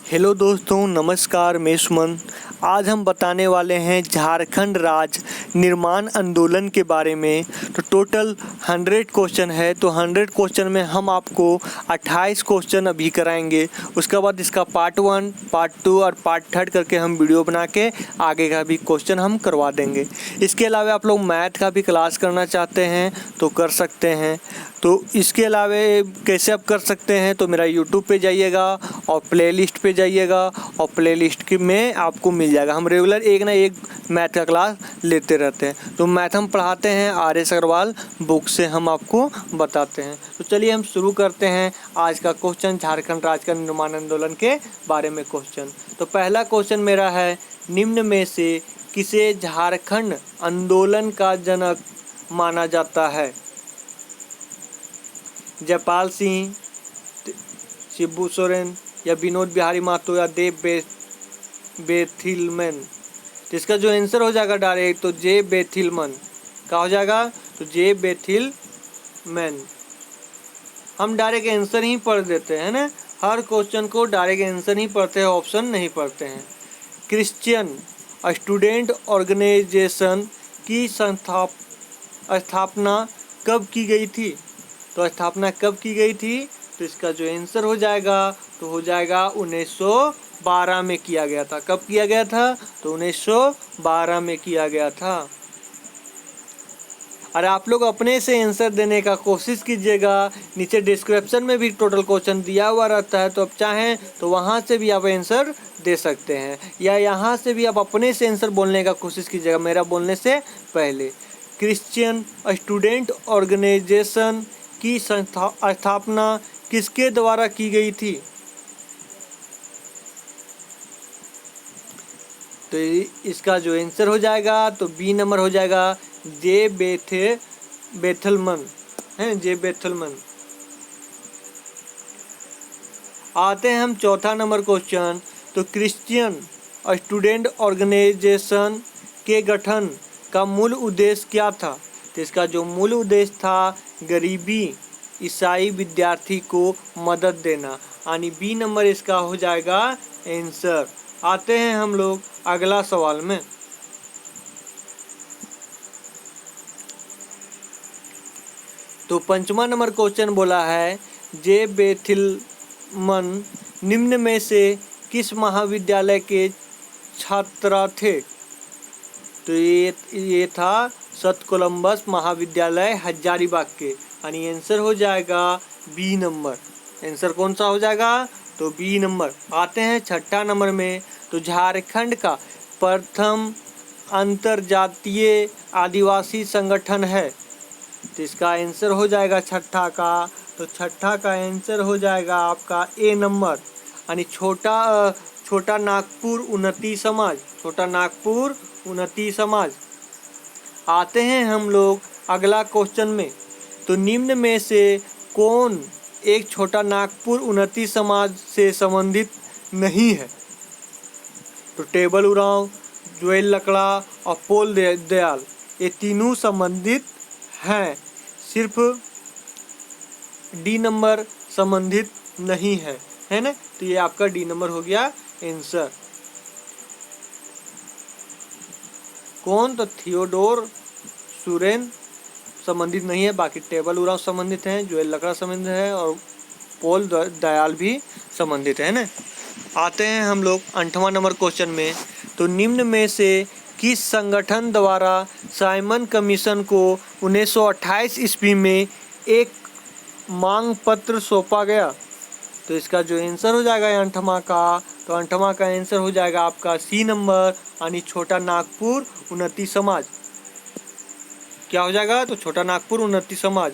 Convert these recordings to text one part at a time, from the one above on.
Hello दोस्तों, नमस्कार। मैं सुमन। आज हम बताने वाले हैं झारखंड राज्य निर्माण आंदोलन के बारे में। तो टोटल 100 क्वेश्चन है। तो 100 क्वेश्चन में हम आपको 28 क्वेश्चन अभी कराएंगे। उसके बाद इसका पार्ट 1, पार्ट 2 और पार्ट 3 करके हम वीडियो बना के आगे का भी क्वेश्चन हम करवा देंगे। इसके अलावा आप लोग मैथ का भी क्लास करना चाहते हैं तो कर सकते हैं। तो इसके अलावा कैसे आप कर सकते हैं, तो मेरा यूट्यूब पे जाइएगा और प्लेलिस्ट पे जाइएगा और प्लेलिस्ट में आपको मिल जाएगा। हम रेगुलर एक ना एक मैथ का क्लास लेते रहते हैं। तो मैथ हम पढ़ाते हैं RS अग्रवाल बुक से, हम आपको बताते हैं। तो चलिए हम शुरू करते हैं आज का क्वेश्चन, झारखंड राज्य का निर्माण आंदोलन के बारे में क्वेश्चन। तो पहला क्वेश्चन मेरा है, निम्न में से किसे झारखंड आंदोलन का जनक माना जाता है? जयपाल सिंह, शिबू सोरेन या विनोद बिहारी महतो या देव बेथिलमैन। तो इसका जो आंसर हो जाएगा डायरेक्ट, तो जे बेथिलमैन का हो जाएगा, तो जे बेथिलमैन। हम डायरेक्ट आंसर ही पढ़ देते हैं ना, हर क्वेश्चन को डायरेक्ट आंसर ही पढ़ते हैं, ऑप्शन नहीं पढ़ते हैं। क्रिश्चियन स्टूडेंट ऑर्गेनाइजेशन की स्थापना कब की गई थी? तो स्थापना कब की गई थी? तो इसका जो आंसर हो जाएगा, तो हो जाएगा 1912 में किया गया था। कब किया गया था? तो 1912 में किया गया था। और आप लोग अपने से आंसर देने का कोशिश कीजिएगा। नीचे डिस्क्रिप्शन में भी टोटल क्वेश्चन दिया हुआ रहता है, तो आप चाहें तो वहाँ से भी आप आंसर दे सकते हैं, या यहाँ से भी आप अपने से आंसर बोलने का कोशिश कीजिएगा मेरा बोलने से पहले। क्रिश्चियन स्टूडेंट ऑर्गेनाइजेशन की स्थापना किसके द्वारा की गई थी? तो इसका जो आंसर हो जाएगा, तो बी नंबर हो जाएगा, जे बेथलमैन है, जे बेथलमैन। आते हैं हम चौथा नंबर क्वेश्चन। तो क्रिश्चियन स्टूडेंट ऑर्गेनाइजेशन के गठन का मूल उद्देश्य क्या था? तो इसका जो मूल उद्देश्य था, गरीबी ईसाई विद्यार्थी को मदद देना, यानी बी नंबर इसका हो जाएगा आंसर। आते हैं हम लोग अगला सवाल में। तो पंचमा नंबर क्वेश्चन बोला है, जे बेथिलमैन निम्न में से किस महाविद्यालय के छात्र थे? तो ये था सत कोलंबस महाविद्यालय हजारीबाग के, यानी आंसर हो जाएगा बी नंबर। आंसर कौन सा हो जाएगा? तो बी नंबर। आते हैं छठा नंबर में। तो झारखंड का प्रथम अंतरजातीय आदिवासी संगठन है। तो इसका आंसर हो जाएगा छठा का, तो छठा का आंसर हो जाएगा आपका ए नंबर, यानी छोटा नागपुर उन्नति समाज, छोटा नागपुर उन्नति समाज। आते हैं हम लोग अगला क्वेश्चन में। तो निम्न में से कौन एक छोटा नागपुर उन्नति समाज से संबंधित नहीं है? तो टेबल उरांव, जोएल लकड़ा और पोल दयाल, ये तीनों संबंधित हैं, सिर्फ डी नंबर संबंधित नहीं है ना। तो ये आपका डी नंबर हो गया आंसर। कौन? तो थियोडोर सुरेन संबंधित नहीं है, बाकी टेबल उरांव संबंधित हैं, जोएल लकड़ा संबंधित है और पोल दयाल भी संबंधित है ना। आते हैं हम लोग 8वां नंबर क्वेश्चन में। तो निम्न में से किस संगठन द्वारा साइमन कमीशन को 1928 ईस्वी में एक मांग पत्र सौंपा गया? तो इसका जो आंसर हो जाएगा 8वां का, तो 8वां का आंसर हो जाएगा आपका सी नंबर, यानी छोटा नागपुर उन्नति समाज। क्या हो जाएगा? तो छोटा नागपुर उन्नति समाज।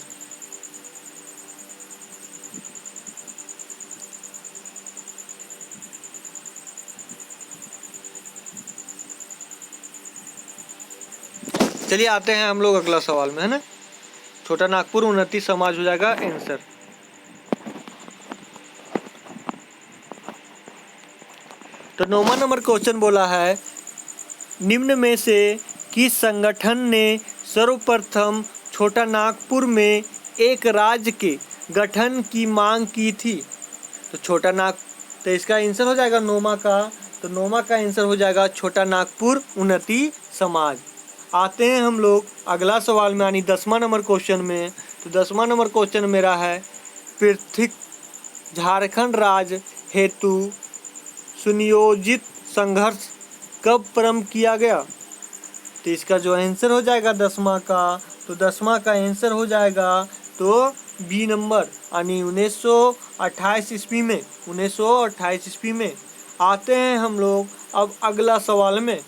चलिए आते हैं हम लोग अगला सवाल में, है ना। छोटा नागपुर उन्नति समाज हो जाएगा आंसर। तो 9वां नंबर क्वेश्चन बोला है, निम्न में से किस संगठन ने सर्वप्रथम छोटा नागपुर में एक राज्य के गठन की मांग की थी? तो छोटा तो इसका आंसर हो जाएगा नोमा का। तो नोमा का आंसर हो जाएगा छोटा नागपुर उन्नति समाज। आते हैं हम लोग अगला सवाल में, यानी 10वां नंबर क्वेश्चन में। तो 10वां नंबर क्वेश्चन मेरा है, पृथक झारखंड राज्य हेतु सुनियोजित संघर्ष कब प्रारंभ किया गया? तो इसका जो आंसर हो जाएगा 10वां का, तो 10वां का आंसर हो जाएगा तो बी नंबर, यानी 1928 ईस्वी में। 1928 ईस्वी में। आते हैं हम लोग अब अगला सवाल में।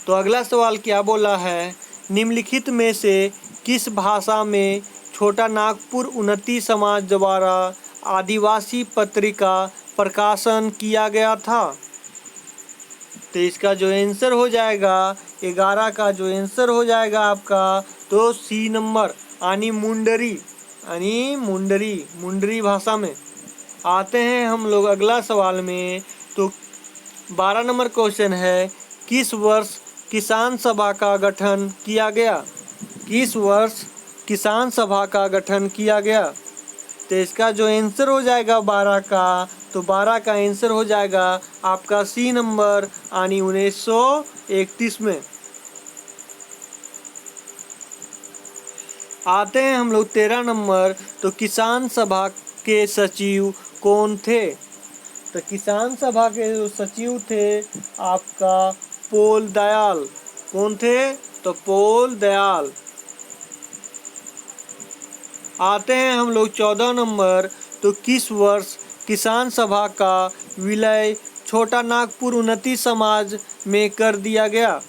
तो अगला सवाल क्या बोला है, निम्नलिखित में से किस भाषा में छोटा नागपुर उन्नति समाज द्वारा आदिवासी पत्रिका प्रकाशन किया गया था? तो इसका जो आंसर हो जाएगा 11 का जो आंसर हो जाएगा आपका तो सी नंबर, यानी मुंडरी, यानी मुंडरी भाषा में। आते हैं हम लोग अगला सवाल में। तो 12 नंबर क्वेश्चन है, किस वर्ष किसान सभा का गठन किया गया? किस वर्ष किसान सभा का गठन किया गया? तो इसका जो आंसर हो जाएगा 12 का, तो 12 का आंसर हो जाएगा आपका सी नंबर, यानी 1931 में। आते हैं हम लोग 13 नंबर। तो किसान सभा के सचिव कौन थे? तो किसान सभा के जो सचिव थे आपका पोल दयाल। कौन थे? तो पोल दयाल। आते हैं हम लोग 14 नंबर। तो किस वर्ष किसान सभा का विलय छोटा नागपुर उन्नति समाज में कर दिया गया?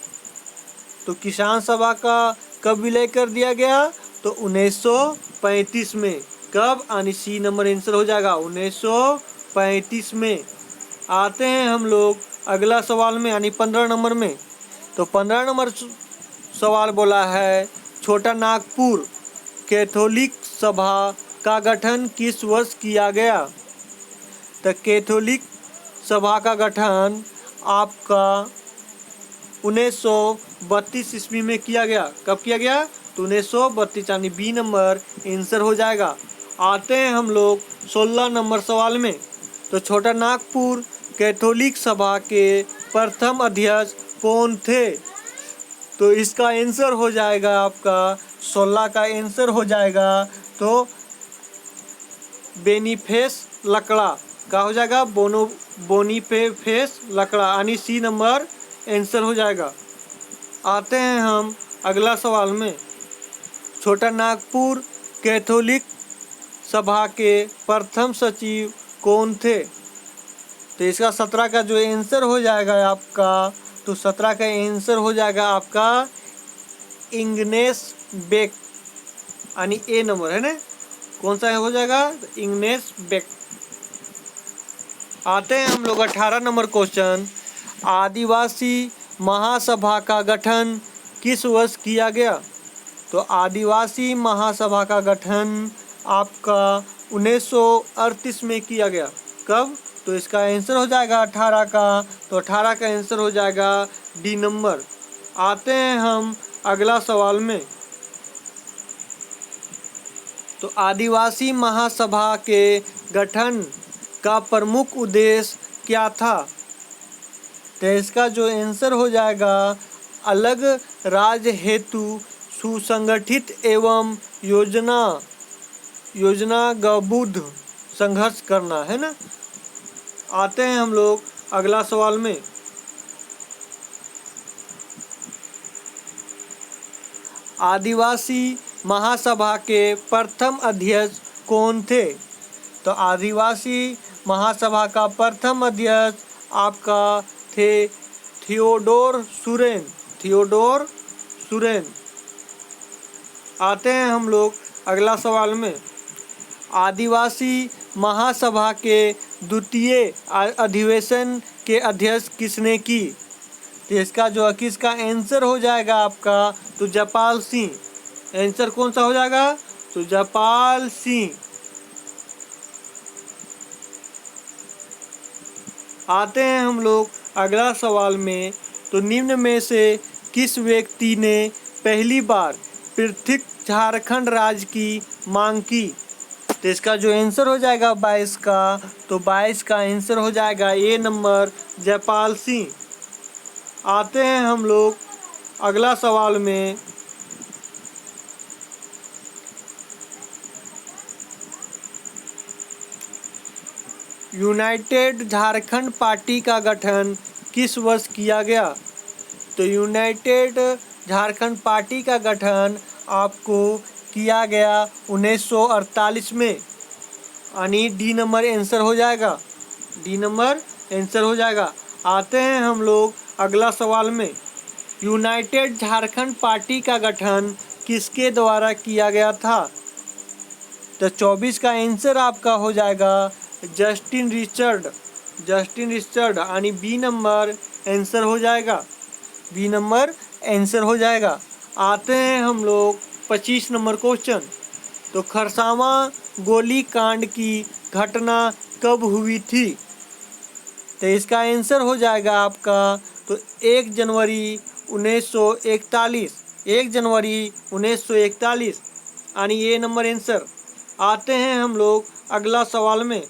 तो किसान सभा का कब विलय कर दिया गया? तो 1935 में। कब? यानी सी नंबर आंसर हो जाएगा 1935 में। आते हैं हम लोग अगला सवाल में, यानी 15 नंबर में। तो 15 नंबर सवाल बोला है, छोटा नागपुर कैथोलिक सभा का गठन किस वर्ष किया गया? तो कैथोलिक सभा का गठन आपका 1932 ईस्वी में किया गया। कब किया गया? तो 1932, यानी बी नंबर आंसर हो जाएगा। आते हैं हम लोग 16 नंबर सवाल में। तो छोटा नागपुर कैथोलिक सभा के प्रथम अध्यक्ष कौन थे? तो इसका आंसर हो जाएगा आपका 16 का आंसर हो जाएगा तो बेनिफेस लकड़ा का हो जाएगा, बोनीफेस लकड़ा, यानी सी नंबर आंसर हो जाएगा। आते हैं हम अगला सवाल में। छोटा नागपुर कैथोलिक सभा के प्रथम सचिव कौन थे? तो इसका 17 का जो आंसर हो जाएगा आपका, तो 17 का आंसर हो जाएगा आपका इग्नेस बेक, यानी ए नंबर है ना। कौन सा हो जाएगा? इग्नेस बेक। आते हैं हम लोग 18 नंबर क्वेश्चन, आदिवासी महासभा का गठन किस वर्ष किया गया? तो आदिवासी महासभा का गठन आपका 1938 में किया गया। कब? तो इसका आंसर हो जाएगा 18 का, तो 18 का आंसर हो जाएगा डी नंबर। आते हैं हम अगला सवाल में। तो आदिवासी महासभा के गठन का प्रमुख उद्देश्य क्या था? तो इसका जो आंसर हो जाएगा, अलग राज्य हेतु सुसंगठित एवं योजनाबद्ध संघर्ष करना, है ना। आते हैं हम लोग अगला सवाल में। आदिवासी महासभा के प्रथम अध्यक्ष कौन थे? तो आदिवासी महासभा का प्रथम अध्यक्ष आपका थे थियोडोर सुरेन। आते हैं हम लोग अगला सवाल में। आदिवासी महासभा के द्वितीय अधिवेशन के अध्यक्ष किसने की? तो इसका जो किसका आंसर हो जाएगा आपका, तो जयपाल सिंह। आंसर कौन सा हो जाएगा? तो जयपाल सिंह। आते हैं हम लोग अगला सवाल में। तो निम्न में से किस व्यक्ति ने पहली बार पृथक झारखंड राज्य की मांग की? तो तो इसका जो आंसर हो जाएगा 22 का, तो 22 का आंसर हो जाएगा ए नंबर जयपाल सिंह। आते हैं हम लोग अगला सवाल में। यूनाइटेड झारखंड पार्टी का गठन किस वर्ष किया गया? तो यूनाइटेड झारखंड पार्टी का गठन आपको किया गया 1948 में, यानी डी नंबर आंसर हो जाएगा, डी नंबर आंसर हो जाएगा। आते हैं हम लोग अगला सवाल में। यूनाइटेड झारखंड पार्टी का गठन किसके द्वारा किया गया था? तो 24 का आंसर आपका हो जाएगा जस्टिन रिचर्ड, जस्टिन रिचर्ड, यानी बी नंबर आंसर हो जाएगा, बी नंबर आंसर हो जाएगा। आते हैं हम लोग 25 नंबर क्वेश्चन। तो खरसावां गोली कांड की घटना कब हुई थी? तो इसका आंसर हो जाएगा आपका तो 1 जनवरी 1941, 1 जनवरी 1941, यानी ये नंबर आंसर। आते हैं हम लोग अगला सवाल में।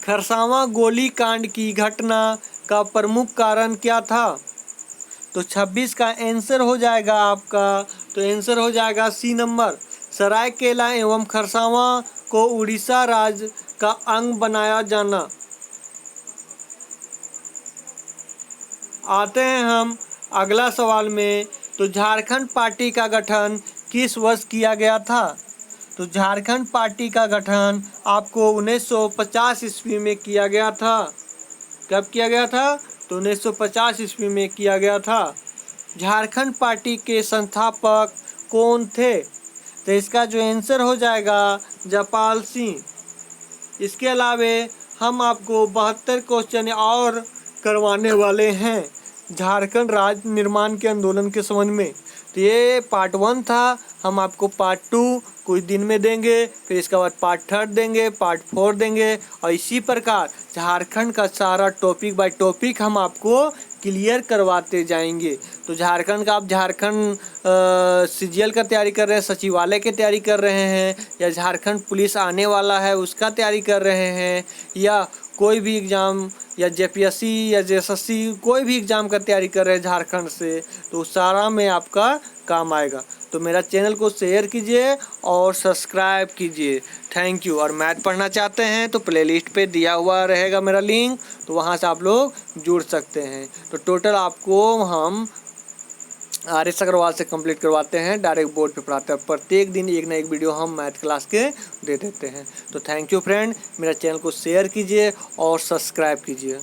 खरसावां गोली कांड की घटना का प्रमुख कारण क्या था? तो 26 का आंसर हो जाएगा आपका, तो आंसर हो जाएगा सी नंबर, सरायकेला एवं खरसावां को उड़ीसा राज्य का अंग बनाया जाना। आते हैं हम अगला सवाल में। तो झारखंड पार्टी का गठन किस वर्ष किया गया था? तो झारखंड पार्टी का गठन आपको 1950 ईस्वी में किया गया था। कब किया गया था? तो 1950 ईस्वी में किया गया था। झारखंड पार्टी के संस्थापक कौन थे? तो इसका जो आंसर हो जाएगा जयपाल सिंह। इसके अलावे हम आपको 72 क्वेश्चन और करवाने वाले हैं झारखंड राज्य निर्माण के आंदोलन के संबंध में। तो ये पार्ट 1 था, हम आपको पार्ट 2 कुछ दिन में देंगे, फिर इसके बाद पार्ट 3 देंगे, पार्ट 4 देंगे, और इसी प्रकार झारखंड का सारा टॉपिक बाय टॉपिक हम आपको क्लियर करवाते जाएंगे। तो झारखंड का आप झारखंड सीजीएल का तैयारी कर रहे हैं, सचिवालय की तैयारी कर रहे हैं, या झारखंड पुलिस आने वाला है उसका तैयारी कर रहे हैं, या कोई भी एग्ज़ाम या जेपीएससी या जेएसएससी कोई भी एग्ज़ाम का तैयारी कर रहे हैं झारखंड से, तो सारा में आपका काम आएगा। तो मेरा चैनल को शेयर कीजिए और सब्सक्राइब कीजिए। Thank you. और मैथ पढ़ना चाहते हैं तो प्लेलिस्ट पे दिया हुआ रहेगा मेरा लिंक, तो वहाँ से आप लोग जुड़ सकते हैं। तो टोटल आपको हम RS अग्रवाल से कंप्लीट करवाते हैं, डायरेक्ट बोर्ड पे पढ़ाते हैं। प्रत्येक दिन एक ना एक वीडियो हम मैथ क्लास के दे देते हैं। तो थैंक यू फ्रेंड, मेरा चैनल को शेयर कीजिए और सब्सक्राइब कीजिए।